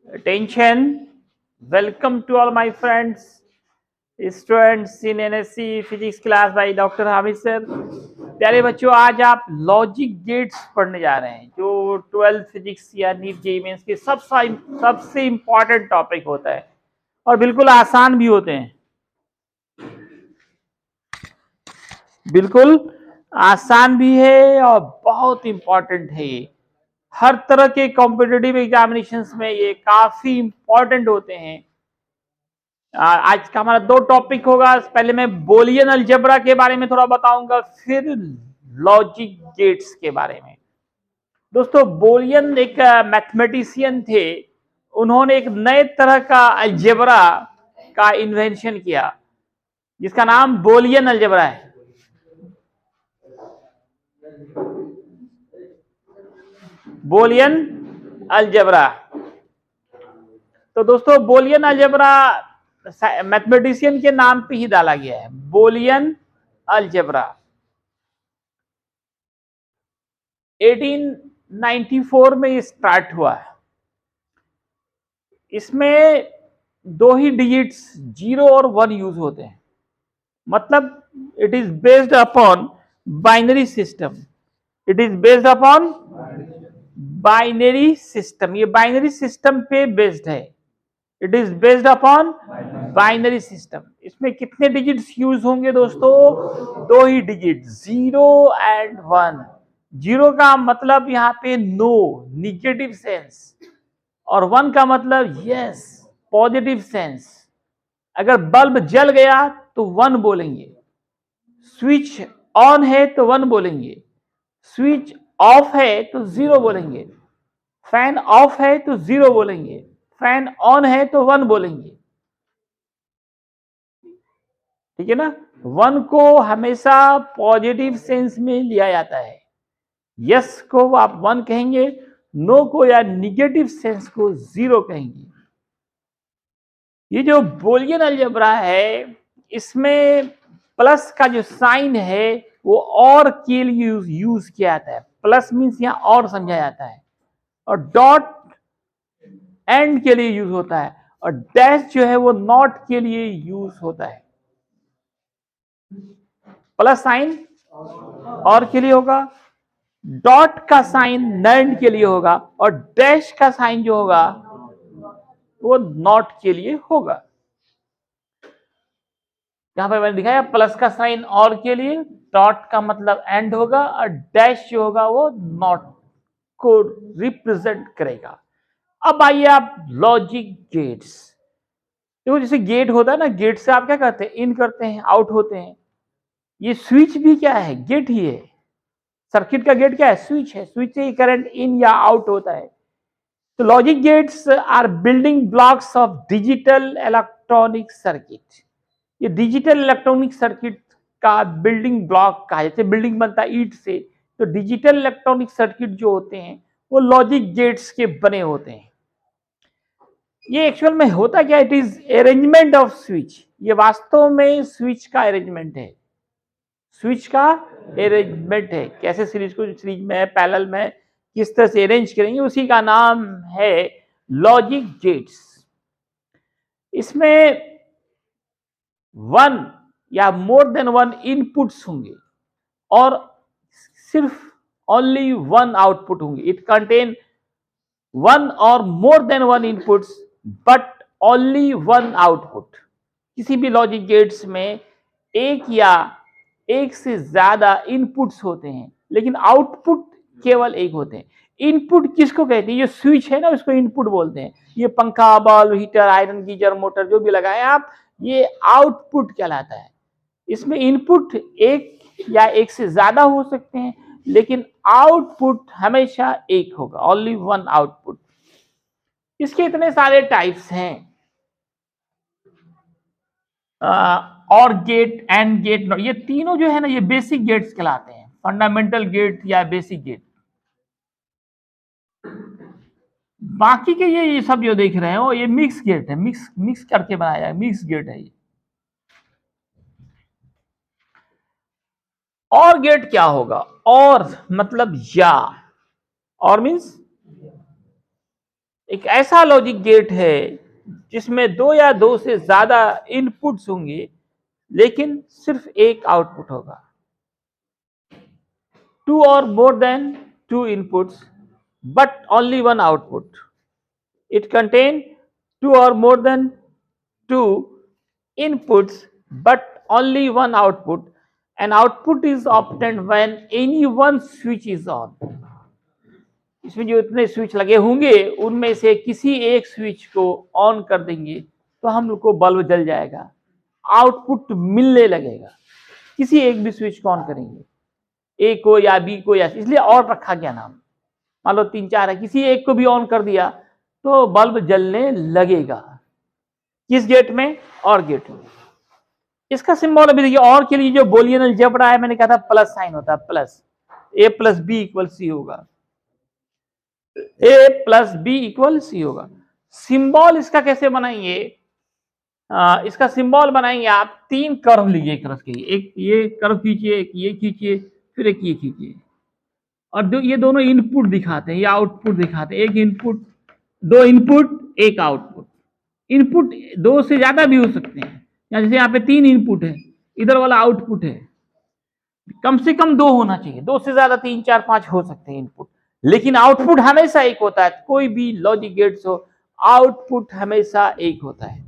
Attention, welcome to all my friends, students in NSC physics class by doctor Hamid sir. प्यारे बच्चों, आज आप logic gates पढ़ने जा रहे हैं जो 12th फिजिक्स या नीट जेईई मेंस के सबसे इंपॉर्टेंट टॉपिक होता है और बिल्कुल आसान भी होते हैं। बिल्कुल आसान भी है और बहुत इंपॉर्टेंट है। ये हर तरह के कॉम्पिटिटिव एग्जामिनेशंस में ये काफी इंपॉर्टेंट होते हैं। आज का हमारा दो टॉपिक होगा। पहले मैं बोलियन अलजेब्रा के बारे में थोड़ा बताऊंगा, फिर लॉजिक गेट्स के बारे में। दोस्तों, बोलियन एक मैथमेटिशियन थे। उन्होंने एक नए तरह का अलजेब्रा का इन्वेंशन किया जिसका नाम बोलियन अलजेब्रा है। Boolean algebra. तो दोस्तों, बोलियन अलजेब्रा मैथमेटिशियन के नाम पे ही डाला गया है, बोलियन अलजेब्रा। 1894 में ये स्टार्ट हुआ है। इसमें दो ही डिजिट्स 0 और 1 यूज होते हैं। मतलब it is based upon binary system. It is based upon binary system. ये बाइनरी सिस्टम पे बेस्ड है। It is based upon binary system. इसमें कितने डिजिट्स यूज होंगे दोस्तों? दो ही डिजिट, 0 एंड 1। 0 का मतलब यहाँ पे नो, निगेटिव सेंस, और 1 का मतलब यस, पॉजिटिव सेंस। अगर बल्ब जल गया तो 1 बोलेंगे, स्विच ऑन है तो 1 बोलेंगे, स्विच ऑफ है तो 0 बोलेंगे, फैन ऑफ है तो 0 बोलेंगे, फैन ऑन है तो 1 बोलेंगे। ठीक है ना? 1 को हमेशा पॉजिटिव सेंस में लिया जाता है। यस को आप 1 कहेंगे, नो को या निगेटिव सेंस को 0 कहेंगे। ये जो बोलियन अलजेब्रा है, इसमें प्लस का जो साइन है वो और के लिए यूज किया जाता है। प्लस मीन्स यहां और समझा जाता है, और डॉट एंड के लिए यूज होता है, और डैश जो है वो नॉट के लिए यूज होता है। प्लस साइन और के लिए होगा, डॉट का साइन नैंड के लिए होगा, और डैश का साइन जो होगा वो नॉट के लिए होगा। यहां पर मैंने दिखाया प्लस का साइन और के लिए, डॉट का मतलब एंड होगा, और डैश जो होगा वो नॉट को रिप्रेजेंट करेगा। अब आइए आप लॉजिक गेट्स। देखो, जैसे गेट होता है ना, गेट से आप क्या करते हैं? इन करते हैं, आउट होते हैं। ये स्विच भी क्या है? गेट ही है। सर्किट का गेट क्या है? स्विच है। स्विच से ही करंट इन या आउट होता है। तो logic gates are building blocks of digital electronic circuit. ये डिजिटल इलेक्ट्रॉनिक सर्किट का बिल्डिंग ब्लॉक का, जैसे बिल्डिंग बनता है ईंट से, तो डिजिटल इलेक्ट्रॉनिक सर्किट जो होते हैं वो लॉजिक गेट्स के बने होते हैं। ये एक्चुअल में होता क्या? It is arrangement off switch. ये वास्तव में स्विच का अरेंजमेंट है। स्विच का अरेंजमेंट है। कैसे सीरीज को सीरीज में, पैरेलल में किस तरह से अरेंज करेंगे, उसी का नाम है लॉजिक गेट्स। इसमें 1 या मोर देन 1 इनपुट्स होंगे और सिर्फ ओनली 1 आउटपुट होंगे। इट कंटेन 1 और more than 1 inputs but only 1 output. किसी भी लॉजिक गेट्स में एक या एक से ज्यादा इनपुट्स होते हैं, लेकिन आउटपुट केवल एक होते हैं। इनपुट किसको कहते हैं? ये स्विच है ना, उसको इनपुट बोलते हैं। ये पंखा, bulb, heater, iron geyser, motor जो भी लगाए आप, ये आउटपुट कहलाता है। इसमें इनपुट एक या एक से ज्यादा हो सकते हैं, लेकिन आउटपुट हमेशा एक होगा, ओनली 1 आउटपुट। इसके इतने सारे टाइप्स हैं, और गेट, एंड गेट, ये तीनों जो है ना, ये बेसिक गेट्स कहलाते हैं। फंडामेंटल गेट या बेसिक गेट। बाकी के ये सब जो देख रहे हो, ये मिक्स गेट है। मिक्स करके बनाया है, मिक्स गेट है ये। और गेट क्या होगा? और मतलब या, और मीन्स एक ऐसा लॉजिक गेट है जिसमें 2 या 2 से ज्यादा इनपुट्स होंगे लेकिन सिर्फ एक आउटपुट होगा। 2 or more than 2 inputs but only one output. It contains 2 or more than 2 inputs but only one output. An output is obtained when any one switch is on. इसमें जो इतने स्विच लगे होंगे उनमें से किसी एक स्विच को ऑन कर देंगे तो हम लोग को बल्ब जल जाएगा, आउटपुट मिलने लगेगा। किसी एक भी स्विच को ऑन करेंगे, ए को या बी को या, इसलिए और रखा गया नाम। मान लो 3-4 है, किसी एक को भी ऑन कर दिया तो बल्ब जलने लगेगा। किस गेट में? और गेट में। इसका सिंबल अभी देखिए, और के लिए जो बोलियन अलजेब्रा है, मैंने कहा था प्लस साइन होता है, प्लस ए प्लस बी इक्वल सी होगा, ए प्लस बी इक्वल सी होगा। सिंबल इसका कैसे बनाएंगे? इसका सिंबल बनाएंगे आप 3 कर्व लीजिए एक तरफ के, एक ये कर्व खींचिए, एक ये खींचिए, फिर एक ये खींचिए, और ये दोनों इनपुट दिखाते हैं, ये आउटपुट दिखाते हैं। एक इनपुट, 2 इनपुट, एक आउटपुट। इनपुट 2 से ज्यादा भी हो सकते हैं, या जैसे यहाँ पे 3 इनपुट है, इधर वाला आउटपुट है, कम से कम 2 होना चाहिए। 2 से ज्यादा 3, 4, 5 हो सकते हैं इनपुट, लेकिन आउटपुट हमेशा एक होता है। कोई भी लॉजिक गेट्स हो, आउटपुट हमेशा एक होता है।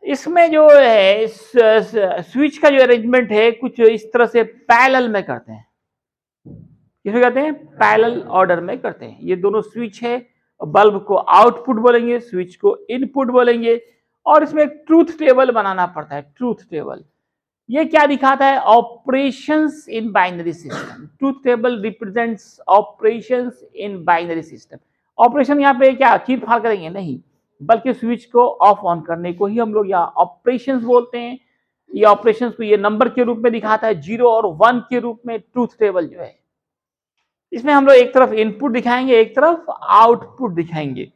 इसमें जो है स्विच का जो अरेंजमेंट है कुछ इस तरह से पैरेलल में करते हैं। किसमें करते हैं? पैरेलल ऑर्डर में करते हैं। ये दोनों स्विच है, बल्ब को आउटपुट बोलेंगे, स्विच को इनपुट बोलेंगे, और इसमें एक ट्रूथ टेबल बनाना पड़ता है। ट्रूथ टेबल ये क्या दिखाता है? Operations in binary system. Truth table represents operations in binary system. Operation यहाँ पे क्या चीर फाड़ करेंगे? नहीं, बल्कि स्विच को ऑफ ऑन करने को ही हम लोग यहाँ ऑपरेशंस बोलते हैं। ये ऑपरेशंस को ये नंबर के रूप में दिखाता है, 0 और 1 के रूप में ट्रूथ टेबल जो है। इसमें हम लोग एक तरफ इनपुट दिखाएंगे, एक तरफ आउटपुट दिखाएंगे।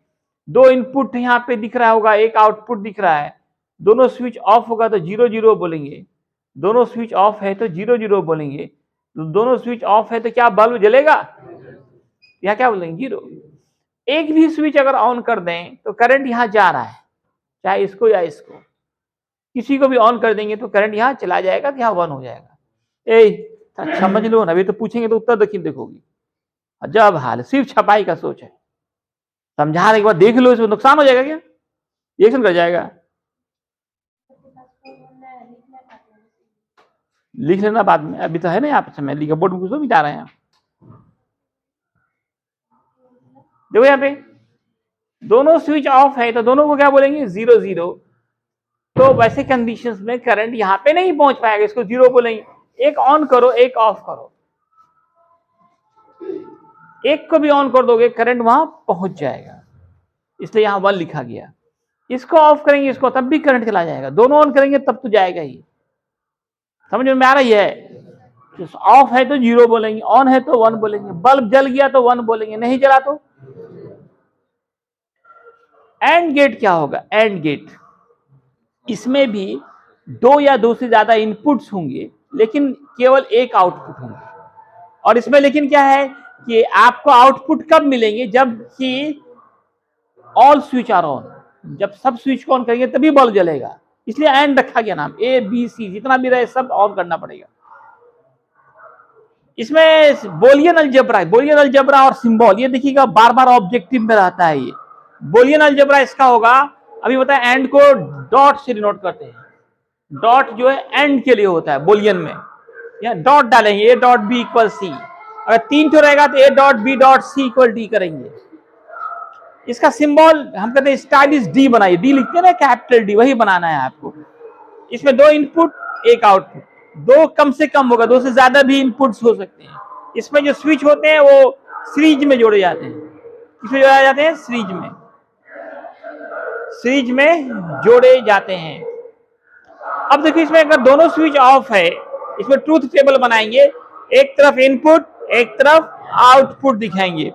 2 इनपुट यहाँ पे दिख रहा होगा, एक आउटपुट दिख रहा है। दोनों स्विच ऑफ होगा तो 0 0 बोलेंगे, दोनों स्विच ऑफ है तो 0 0 बोलेंगे। तो दोनों स्विच ऑफ है तो क्या बल्ब जलेगा? यहाँ क्या बोलेंगे? 0। एक भी स्विच अगर ऑन कर दें तो करंट यहाँ जा रहा है, चाहे इसको या इसको, किसी को भी ऑन कर देंगे तो करंट यहाँ चला जाएगा, तो यहाँ 1 हो जाएगा। समझ लो ना, अभी तो पूछेंगे तो उत्तर देखोगी। अजब हाल, सिर्फ छपाई का सोच है। समझाने के बाद देख लो, इसमें नुकसान हो जाएगा क्या? रिएक्शन कर जाएगा। लिख लेना बाद में, अभी तो है ना यहाँ पे समय, लिखा बोर्ड में कुछ तो मिटा रहे हैं। देखो यहाँ पे दोनों स्विच ऑफ है तो दोनों को क्या बोलेंगे? 0 0। तो वैसे कंडीशंस में करंट यहाँ पे नहीं पहुंच पाएगा, इसको 0 बोलेंगे। एक ऑन करो, एक ऑफ करो, एक को भी ऑन कर दोगे करंट वहां पहुंच जाएगा, इसलिए यहाँ 1 लिखा गया। इसको ऑफ करेंगे, इसको, तब भी करंट चला जाएगा। दोनों ऑन करेंगे तब तो जाएगा ही। समझ में आ रही है? ऑफ है तो 0 बोलेंगे, ऑन है तो 1 बोलेंगे, बल्ब जल गया तो 1 बोलेंगे, नहीं जला तो। एंड गेट क्या होगा? एंड गेट, इसमें भी 2 या 2 से ज्यादा इनपुट्स होंगे लेकिन केवल एक आउटपुट होंगे। और इसमें लेकिन क्या है कि आपको आउटपुट कब मिलेंगे? जबकि ऑल स्विच आर ऑन, जब सब स्विच को ऑन करेंगे तभी बल्ब जलेगा, इसलिए एंड रखा गया नाम। ए बी सी जितना भी रहे सब ऑन करना पड़ेगा। इसमें बोलियन अलजेब्रा, बोलियन अलजेब्रा और सिंबल, ये देखिएगा बार बार ऑब्जेक्टिव में रहता है। ये बोलियन अलजेब्रा इसका होगा, अभी बताया एंड को डॉट से डिनोट करते हैं। डॉट जो है एंड के लिए होता है बोलियन में, यहाँ डॉट डालेंगे, A dot B equal C. अगर 3 तो रहेगा तो A dot B dot C equal D करेंगे। इसका सिंबल हम कहते हैं स्टाइलिश डी बनाइए, डी लिखते हैं ना कैपिटल डी, वही बनाना है आपको। इसमें 2 इनपुट, एक आउटपुट, 2 कम से कम होगा, 2 से ज्यादा भी इनपुट्स हो सकते हैं। इसमें जो स्विच होते हैं वो सीरीज में जोड़े जाते हैं। किसमें जोड़े जाते हैं? सीरीज में, सीरीज में जोड़े जाते हैं। अब देखिए इसमें अगर दोनों स्विच ऑफ है, इसमें ट्रूथ टेबल बनाएंगे, एक तरफ इनपुट, एक तरफ आउटपुट दिखाएंगे।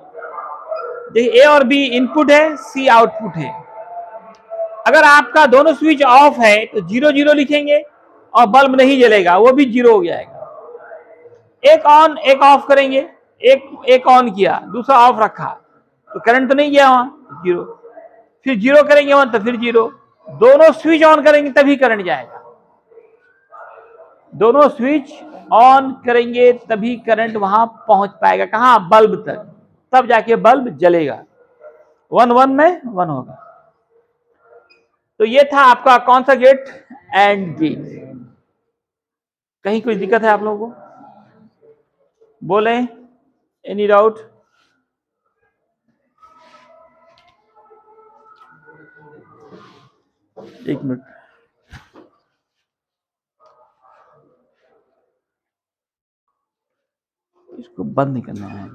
देखिए ए और बी इनपुट है, सी आउटपुट है। अगर आपका दोनों स्विच ऑफ है तो 0 0 लिखेंगे और बल्ब नहीं जलेगा, वो भी 0 हो जाएगा। एक ऑन एक ऑफ करेंगे, एक ऑन किया, दूसरा ऑफ रखा, तो करंट तो नहीं गया वहां, जीरो। फिर जीरो करेंगे वहां तो फिर जीरो। दोनों स्विच ऑन करेंगे तभी करंट जाएगा, दोनों स्विच ऑन करेंगे तभी करंट वहां पहुंच पाएगा, कहां, बल्ब तक, तब जाके बल्ब जलेगा। 1 1 में 1 होगा। तो ये था आपका कौन सा गेट, एंड गेट। कहीं कोई दिक्कत है आप लोगों को, बोले, एनी डाउट? एक मिनट, इसको बंद नहीं करना है।